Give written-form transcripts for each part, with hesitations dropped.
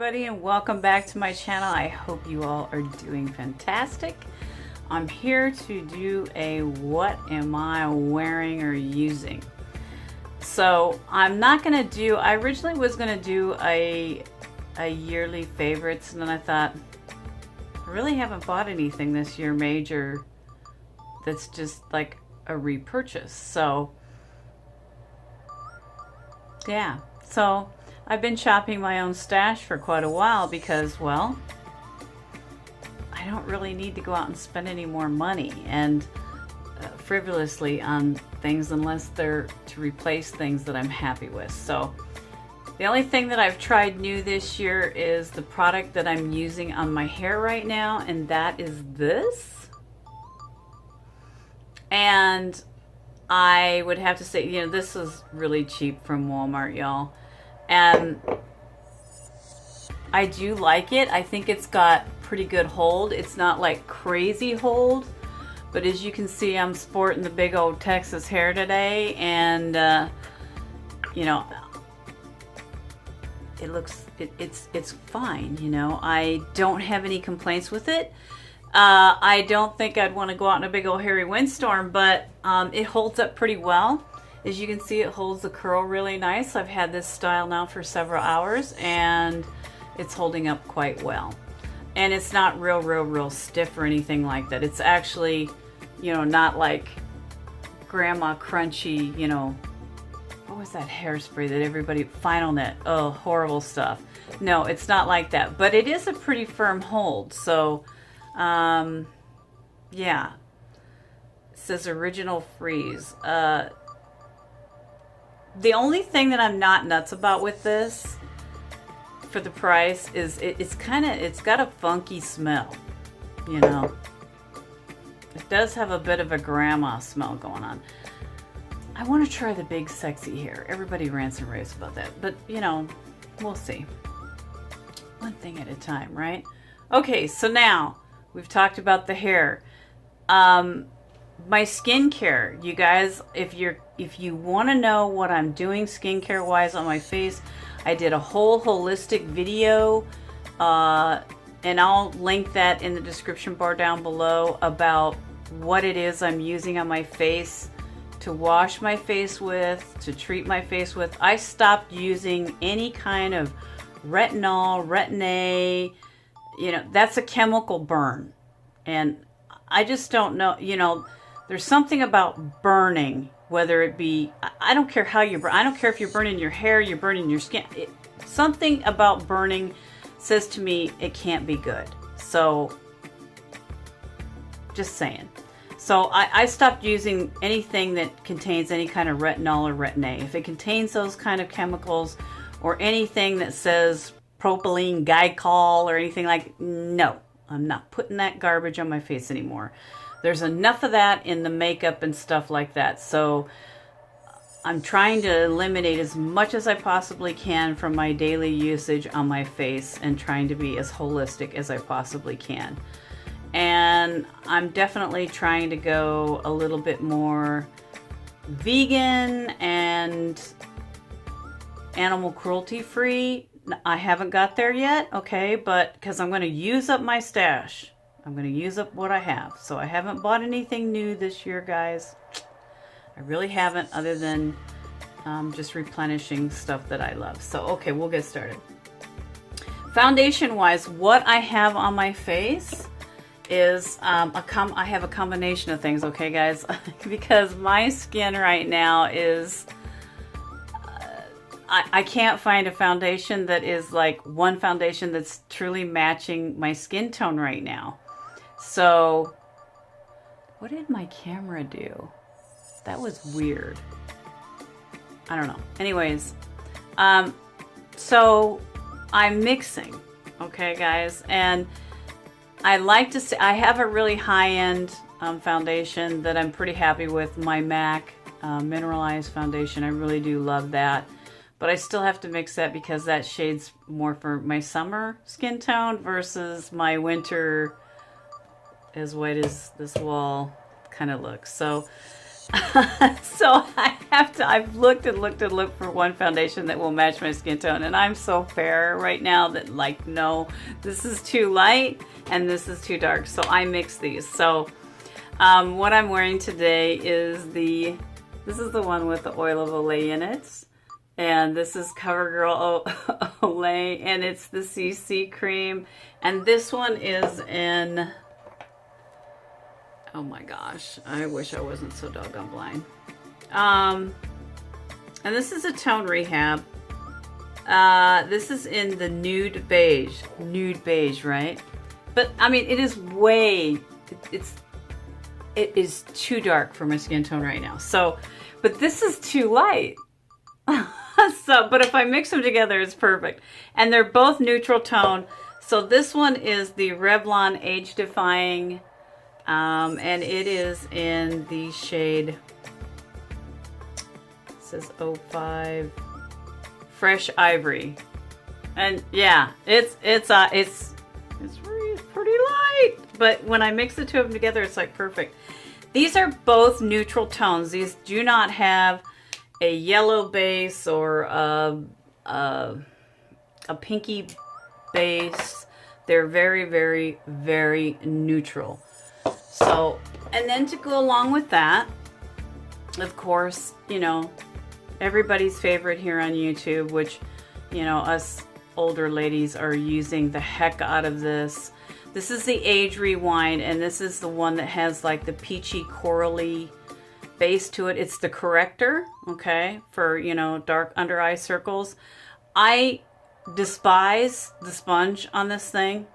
everybody, and welcome back to my channel. I hope you all are doing fantastic. I'm here to do a what am I wearing or using. So I'm not gonna do, I originally was gonna do a yearly favorites, and then I thought I really haven't bought anything this year major that's just like a repurchase. So yeah, so I've been shopping my own stash for quite a while because, well, I don't really need to go out and spend any more money and frivolously on things unless they're to replace things that I'm happy with. So the only thing that I've tried new this year is the product that I'm using on my hair right now, and that is this. And I would have to say, you know, this is really cheap from Walmart, y'all. And I do like it. I think it's got pretty good hold. It's not like crazy hold, but as you can see, I'm sporting the big old Texas hair today, and you know, it looks, it's fine. You know, I don't have any complaints with it. I don't think I'd want to go out in a big old hairy windstorm, but it holds up pretty well. As you can see, it holds the curl really nice. I've had this style now for several hours, and it's holding up quite well. And it's not real stiff or anything like that. It's actually, you know, not like grandma crunchy, you know, what was that hairspray that everybody, Final Net, oh, horrible stuff. No, it's not like that, but it is a pretty firm hold. So, yeah. It says original freeze. The only thing that I'm not nuts about with this for the price is it's got a funky smell, you know. It does have a bit of a grandma smell going on. I want to try the big sexy hair. Everybody rants and raves about that, but you know, we'll see. One thing at a time, right? Okay, so now we've talked about the hair. My skincare, you guys, if you want to know what I'm doing skincare wise on my face, I did a whole holistic video, and I'll link that in the description bar down below about what it is I'm using on my face to wash my face with, to treat my face with. I stopped using any kind of retinol, Retin-A, you know, that's a chemical burn, and I just don't know, you know, there's something about burning, whether it be, I don't care how you burn. I don't care if you're burning your hair, you're burning your skin. Something about burning says to me it can't be good. So, just saying. So I stopped using anything that contains any kind of retinol or Retin-A. If it contains those kind of chemicals or anything that says propylene glycol or anything like, no, I'm not putting that garbage on my face anymore. There's enough of that in the makeup and stuff like that. So I'm trying to eliminate as much as I possibly can from my daily usage on my face and trying to be as holistic as I possibly can. And I'm definitely trying to go a little bit more vegan and animal cruelty free. I haven't got there yet, okay, but because I'm going to use up my stash. I'm going to use up what I have. So I haven't bought anything new this year, guys. I really haven't, other than just replenishing stuff that I love. So, okay, we'll get started. Foundation-wise, what I have on my face is, I have a combination of things, okay, guys? Because my skin right now is, I can't find a foundation that is like one foundation that's truly matching my skin tone right now. So, what did my camera do? That was weird. I don't know. Anyways, so I'm mixing, okay, guys? And I like to say, I have a really high-end foundation that I'm pretty happy with, my MAC Mineralized foundation. I really do love that. But I still have to mix that because that shade's more for my summer skin tone versus my winter as white as this wall kind of looks. So So I've looked and looked and looked for one foundation that will match my skin tone, and I'm so fair right now that like, no, this is too light and this is too dark. So I mix these. So what I'm wearing today is this is the one with the oil of Olay in it. And this is CoverGirl Olay, and it's the CC cream. And this one is in, oh my gosh, I wish I wasn't so doggone blind. And this is a Tone Rehab. This is in the nude beige, right? But I mean, it is it is too dark for my skin tone right now. So, but this is too light. So, but if I mix them together, it's perfect. And they're both neutral tone. So this one is the Revlon Age Defying, and it is in the shade, it says 05 Fresh Ivory. And yeah, it's pretty light, but when I mix the two of them together, it's like perfect. These are both neutral tones. These do not have a yellow base or a pinky base. They're very, very, very neutral. So, and then to go along with that, of course, you know, everybody's favorite here on YouTube, which, you know, us older ladies are using the heck out of this. This is the Age Rewind, and this is the one that has like the peachy corally base to it. It's the corrector, okay, for, you know, dark under eye circles. I despise the sponge on this thing,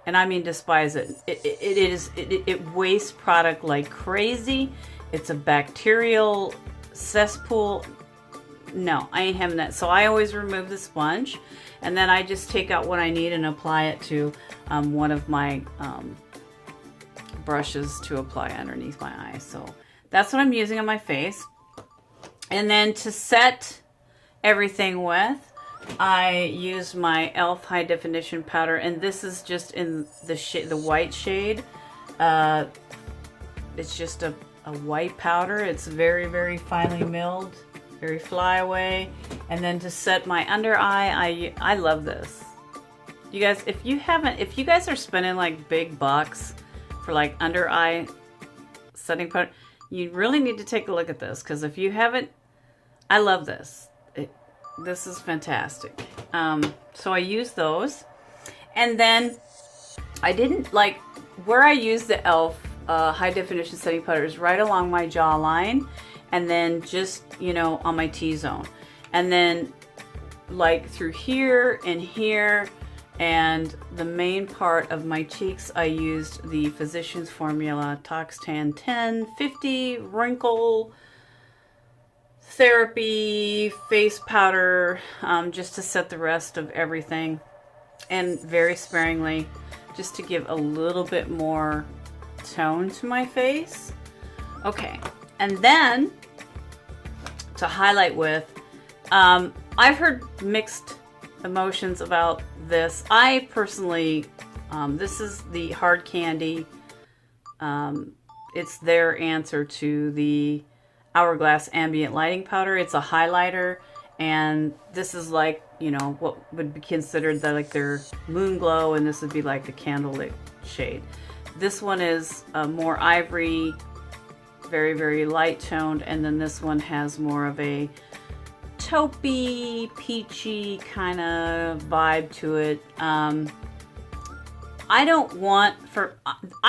and I mean despise it. It wastes product like crazy. It's a bacterial cesspool. No, I ain't having that. So I always remove the sponge, and then I just take out what I need and apply it to one of my brushes to apply underneath my eye. So that's what I'm using on my face. And then to set everything with, I use my e.l.f. High Definition Powder, and this is just in the white shade. It's just a white powder. It's very, very finely milled, very flyaway. And then to set my under eye, I love this. You guys, if you guys are spending like big bucks for like under eye setting powder, you really need to take a look at this, because if you haven't, I love this. This is fantastic. So I use those, and then I didn't like where I use the e.l.f. High Definition Setting Powder is right along my jawline, and then just, you know, on my T-zone, and then like through here and here, and the main part of my cheeks, I used the Physicians Formula Toxtan 1050 Wrinkle Therapy Face Powder, just to set the rest of everything, and very sparingly, just to give a little bit more tone to my face. Okay, and then to highlight with, I've heard mixed emotions about this. I personally, this is the Hard Candy. It's their answer to the Hourglass Ambient Lighting Powder. It's a highlighter, and this is like, you know, what would be considered like their Moon Glow, and this would be like the candlelit shade. This one is more ivory, very, very light toned, and then this one has more of a taupey, peachy kind of vibe to it. I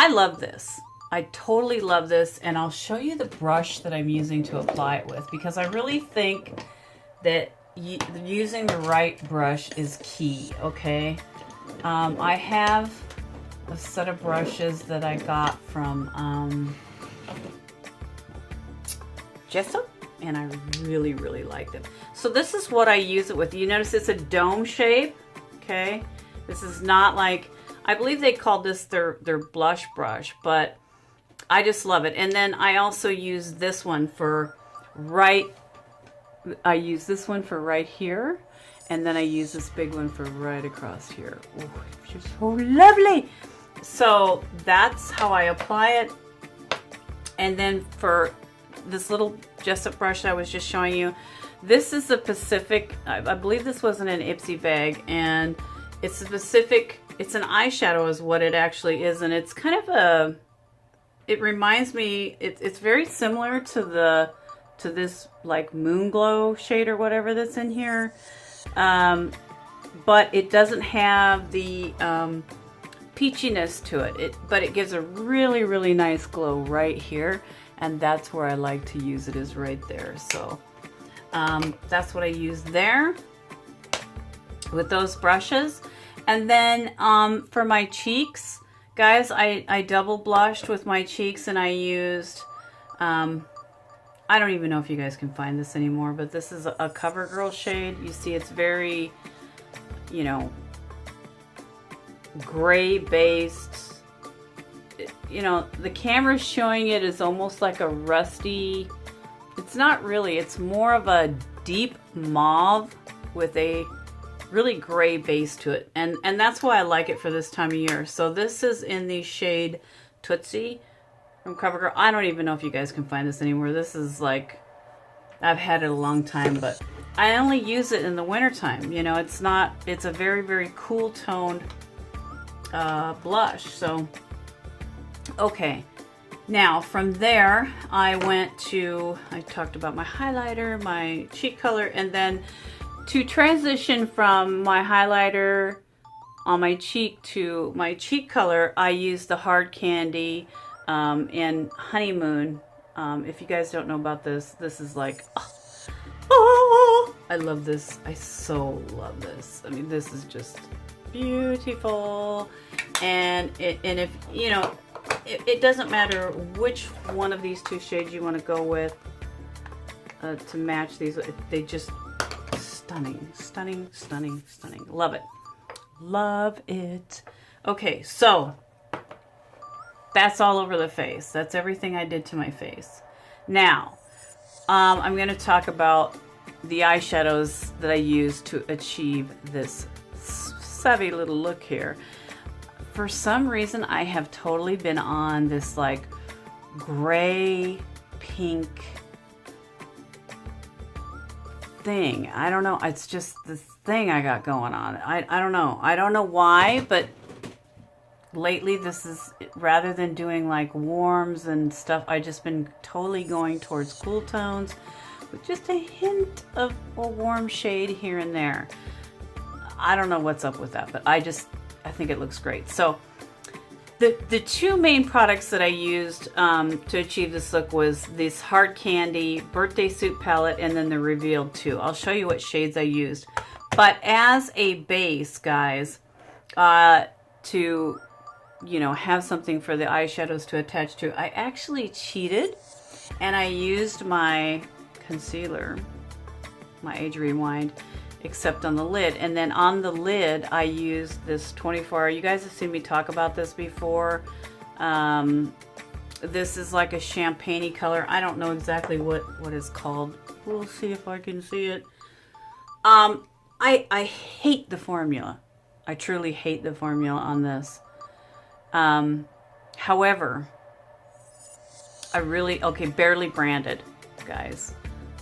love this. I totally love this, and I'll show you the brush that I'm using to apply it with, because I really think that using the right brush is key, okay? I have a set of brushes that I got from Gesso, and I really, really like them. So this is what I use it with. You notice it's a dome shape, okay? This is not like, I believe they called this their blush brush, but I just love it. And then I also use this one for right here, and then I use this big one for right across here. Oh, it's just so lovely. So that's how I apply it. And then this little Jessup brush I was just showing you. This is the Pacific, I believe this wasn't an Ipsy bag, and it's a Pacific, it's an eyeshadow is what it actually is, and it's kind of a, it reminds me, it's very similar to this like Moon Glow shade or whatever that's in here, but it doesn't have the peachiness to it, but it gives a really, really nice glow right here, and that's where I like to use it, is right there. So that's what I use there with those brushes. And then for my cheeks, guys, I double blushed with my cheeks, and I used, I don't even know if you guys can find this anymore, but this is a CoverGirl shade. You see it's very, you know, gray based. You know, the camera's showing it as almost like a rusty, it's not really, it's more of a deep mauve with a really gray base to it, and that's why I like it for this time of year. So this is in the shade Tootsie from CoverGirl. I don't even know if you guys can find this anymore. This is like, I've had it a long time, but I only use it in the wintertime. You know, it's not, it's a very, very cool toned blush. So okay, now from there I talked about my highlighter, my cheek color, and then to transition from my highlighter on my cheek to my cheek color, I used the Hard Candy in Honeymoon. If you guys don't know about this, this is like, oh, I love this. I so love this. I mean, this is just beautiful. And if you know, it doesn't matter which one of these two shades you want to go with to match these. They just stunning, stunning, stunning, stunning. Love it. Love it. Okay, so that's all over the face. That's everything I did to my face. Now, I'm going to talk about the eyeshadows that I used to achieve this savvy little look here. For some reason, I have totally been on this like gray, pink thing. I don't know. It's just this thing I got going on. I don't know. I don't know why, but lately this is, rather than doing like warms and stuff, I just been totally going towards cool tones with just a hint of a warm shade here and there. I don't know what's up with that, but I think it looks great. So the two main products that I used to achieve this look was this Hard Candy Birthday Suit palette, and then the Revealed 2. I'll show you what shades I used. But as a base, guys, to, you know, have something for the eyeshadows to attach to, I actually cheated, and I used my concealer, my Age Rewind, except on the lid. And then on the lid, I used this 24-hour. You guys have seen me talk about this before. This is like a champagne-y color. I don't know exactly what it's called. We'll see if I can see it. I hate the formula. I truly hate the formula on this. However, I really, okay, Barely Branded, guys.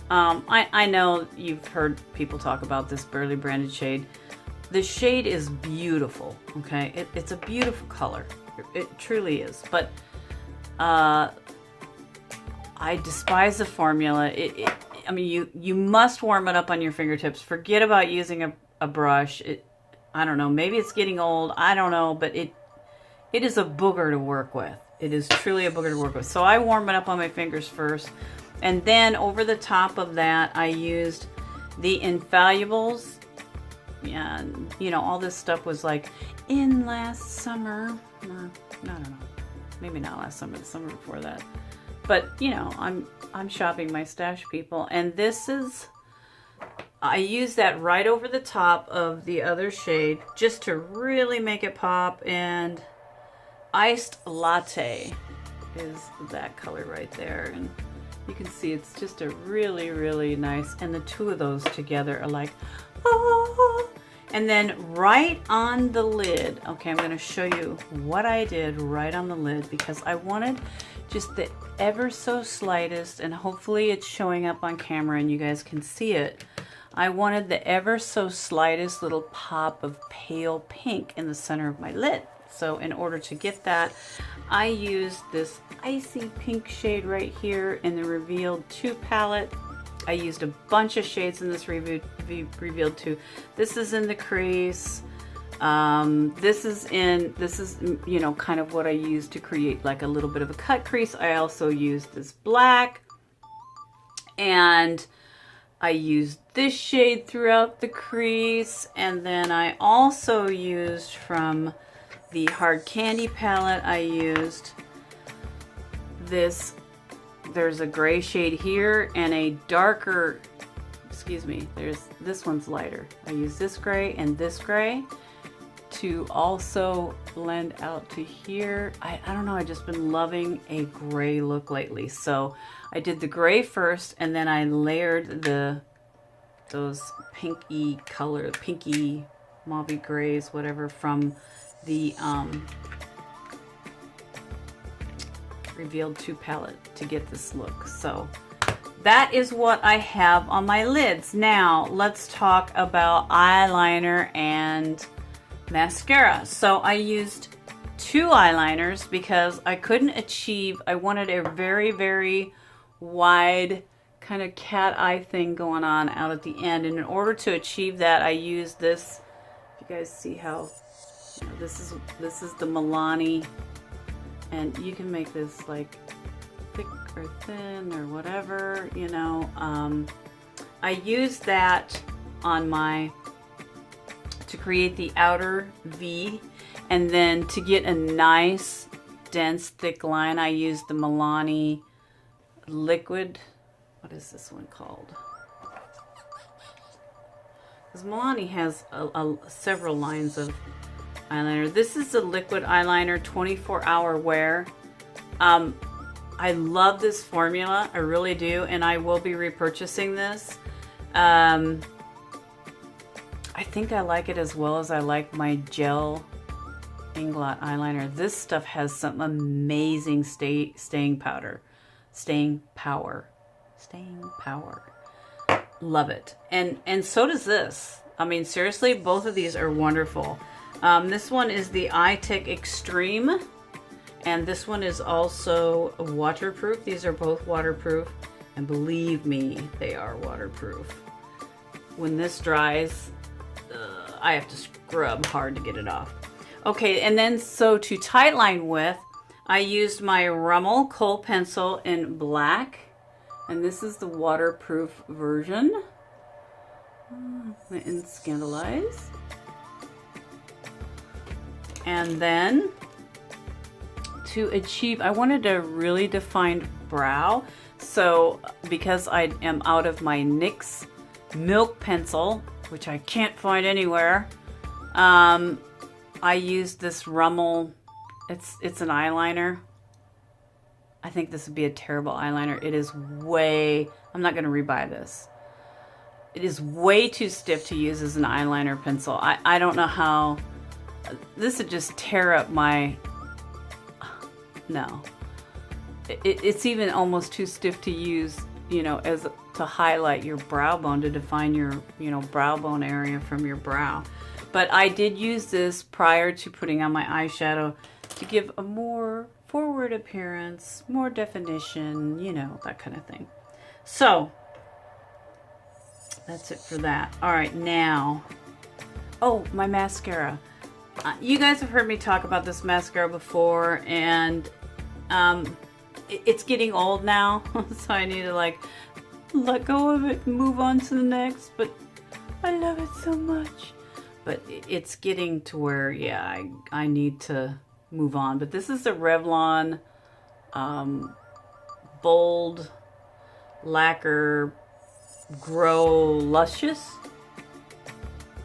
I know you've heard people talk about this Barely Branded shade. The shade is beautiful, okay? It's a beautiful color. It truly is. But I despise the formula. I mean, you must warm it up on your fingertips. Forget about using a brush. I don't know. Maybe it's getting old. I don't know. But it is a booger to work with. It is truly a booger to work with. So I warm it up on my fingers first. And then over the top of that, I used the Infallibles. Yeah, you know, all this stuff was like in last summer. Or, I don't know. Maybe not last summer, the summer before that. But, you know, I'm shopping my stash, people. And this is, I use that right over the top of the other shade just to really make it pop. And Iced Latte is that color right there. And you can see it's just a really, really nice, and the two of those together are like, oh. And then right on the lid, okay, I'm going to show you what I did right on the lid because I wanted just the ever so slightest, and hopefully it's showing up on camera and you guys can see it. I wanted the ever so slightest little pop of pale pink in the center of my lid. So in order to get that, I used this icy pink shade right here in the Revealed 2 palette. I used a bunch of shades in this Revealed 2. This is in the crease. This is you know, kind of what I use to create like a little bit of a cut crease. I also used this black, and I used this shade throughout the crease, and then I also used from the Hard Candy palette, I used this, there's a gray shade here and a darker, excuse me, there's, this one's lighter. I use this gray and this gray to also blend out to here. I don't know, I've just been loving a gray look lately. So I did the gray first, and then I layered those pinky color, pinky mauve grays, whatever, from the Revealed 2 palette to get this look. So that is what I have on my lids. Now let's talk about eyeliner and mascara. So I used 2 eyeliners because I couldn't achieve, I wanted a very, very wide kind of cat eye thing going on out at the end, and in order to achieve that, I used this. If you guys see how, you know, this is the Milani, and you can make this like thick or thin or whatever, you know. I used that on my, to create the outer V, and then to get a nice dense thick line, I used the Milani liquid, what is this one called? Because Milani has several lines of eyeliner. This is a liquid eyeliner, 24-hour wear. I love this formula, I really do, and I will be repurchasing this. I think I like it as well as I like my gel Inglot eyeliner. This stuff has some amazing staying power. Love it. And so does this. I mean, seriously, both of these are wonderful. This one is the iTech Extreme, and this one is also waterproof. These are both waterproof, and believe me, they are waterproof. When this dries, I have to scrub hard to get it off. Okay, and then so to tightline with, I used my Rimmel Kohl pencil in black, and this is the waterproof version in Scandalize. And then to achieve, I wanted a really defined brow, so because I am out of my NYX Milk pencil, which I can't find anywhere, I used this Rimmel. It's an eyeliner. I think this would be a terrible eyeliner. It is way, I'm not going to rebuy this. It is way too stiff to use as an eyeliner pencil. I don't know how, this would just tear up my, no. It's even almost too stiff to use, you know, as to highlight your brow bone, to define your, you know, brow bone area from your brow. But I did use this prior to putting on my eyeshadow to give a more forward appearance, more definition, you know, that kind of thing. So that's it for that. All right, now, oh, my mascara. You guys have heard me talk about this mascara before, and it's getting old now, so I need to like let go of it and move on to the next, but I love it so much. But it's getting to where, yeah, I need to move on. But this is the Revlon Bold Lacquer Grow Luscious.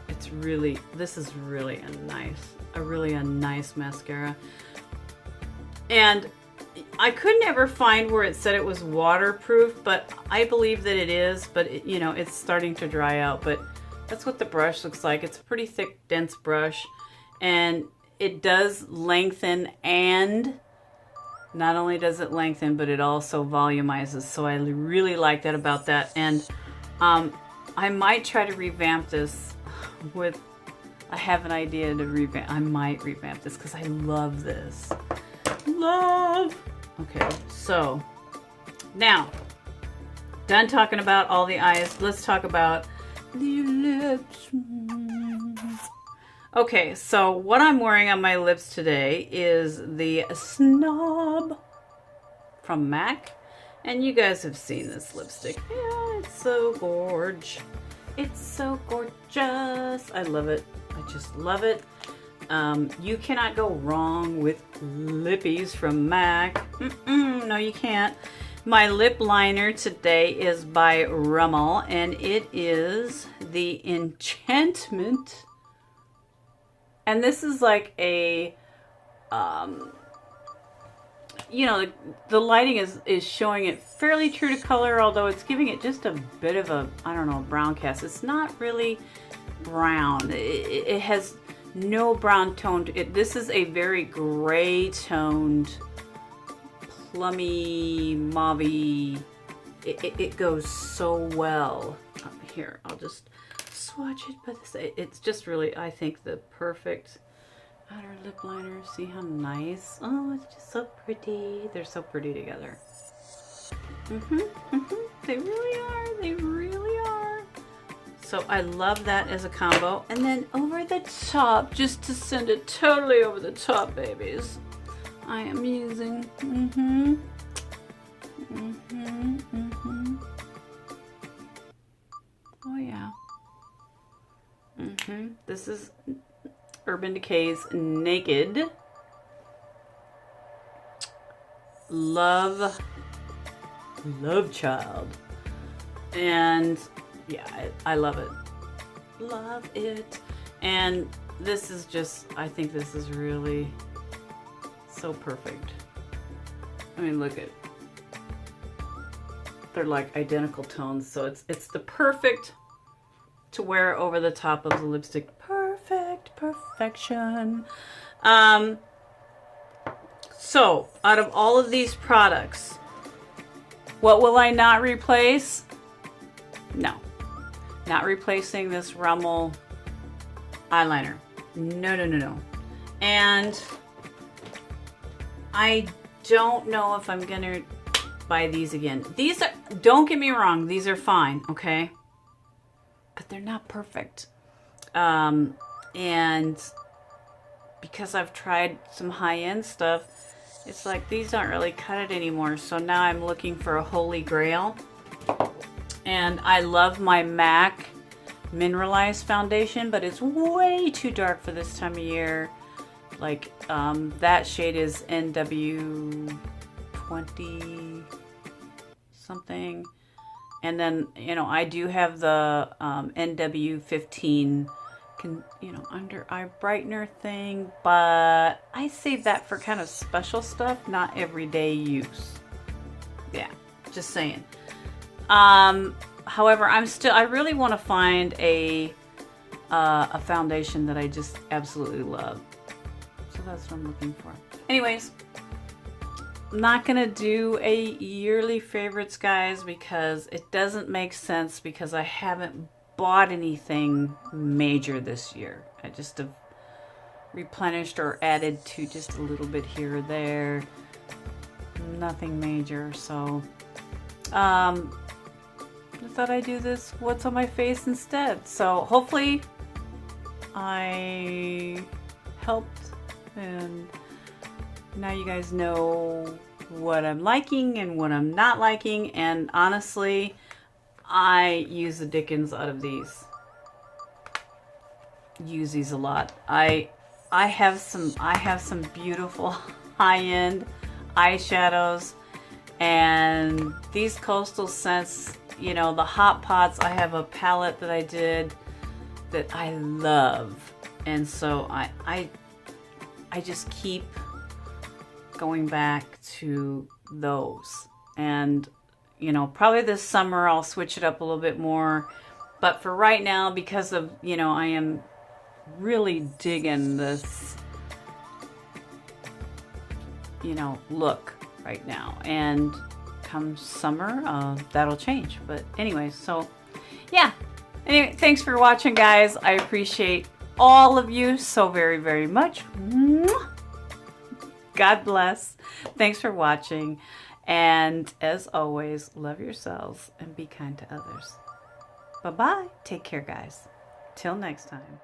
It's really, this is really a really nice mascara. And I could never find where it said it was waterproof, but I believe that it is, but it, you know, it's starting to dry out. But that's what the brush looks like. It's a pretty thick, dense brush, and it does lengthen and Not only does it lengthen, but it also volumizes. So I really like that about that. And I might try to revamp this with, I have an idea to revamp. I might revamp this because I love this. Love. Okay, so now, done talking about all the eyes. Let's talk about the lips. Okay, so what I'm wearing on my lips today is the Snob from MAC. And you guys have seen this lipstick. Yeah, it's so gorge. It's so gorgeous. I love it. I just love it. You cannot go wrong with lippies from MAC. No, you can't. My lip liner today is by Rimmel, and it is the Enchantment. And this is like a, you know, the lighting is showing it fairly true to color, although it's giving it just a bit of a, I don't know, brown cast. It's not really brown. It has no brown tone to it. This is a very gray toned, plummy, mauvey. It goes so well. Here, I'll just swatch it, but it's just really, I think, the perfect outer lip liner. See how nice? Oh, it's just so pretty. They're so pretty together. They really are. They really are. So I love that as a combo. And then over the top, just to send it totally over the top, babies, I am using, oh yeah. This is Urban Decay's Naked. Love Child. And yeah, I love it. Love it. And this is just, I think this is really so perfect. I mean, look at, they're like identical tones, so it's the perfect to wear over the top of the lipstick. Perfection. So out of all of these products, what will I not replace? No, not replacing this Rimmel eyeliner. No. And I don't know if I'm gonna buy these again. These are, don't get me wrong, these are fine, okay? But they're not perfect. And because I've tried some high-end stuff, it's like these aren't really cut it anymore. So now I'm looking for a holy grail. And I love my MAC Mineralized foundation, but it's way too dark for this time of year. Like that shade is NW20 something. And then, you know, I do have the NW15, under eye brightener thing, but I save that for kind of special stuff, not everyday use. Yeah, just saying. However, I really want to find a foundation that I just absolutely love. So that's what I'm looking for. Anyways, I'm not gonna do a yearly favorites, guys, because it doesn't make sense, because I haven't bought anything major this year. I just have replenished or added to just a little bit here or there. Nothing major, so I thought I'd do this what's on my face instead. So hopefully I helped, and now you guys know what I'm liking and what I'm not liking. And honestly, I use the dickens out of these. Use these a lot. I have some beautiful high-end eyeshadows, and these Coastal Scents, you know, the Hot Pots, I have a palette that I did that I love, and so I just keep going back to those. And you know, probably this summer I'll switch it up a little bit more, but for right now, because of, you know, I am really digging this, you know, look. right now. And come summer, that'll change. But anyway, so yeah. Anyway, thanks for watching, guys. I appreciate all of you so very, very much. God bless. Thanks for watching. And as always, love yourselves and be kind to others. Bye-bye. Take care, guys. Till next time.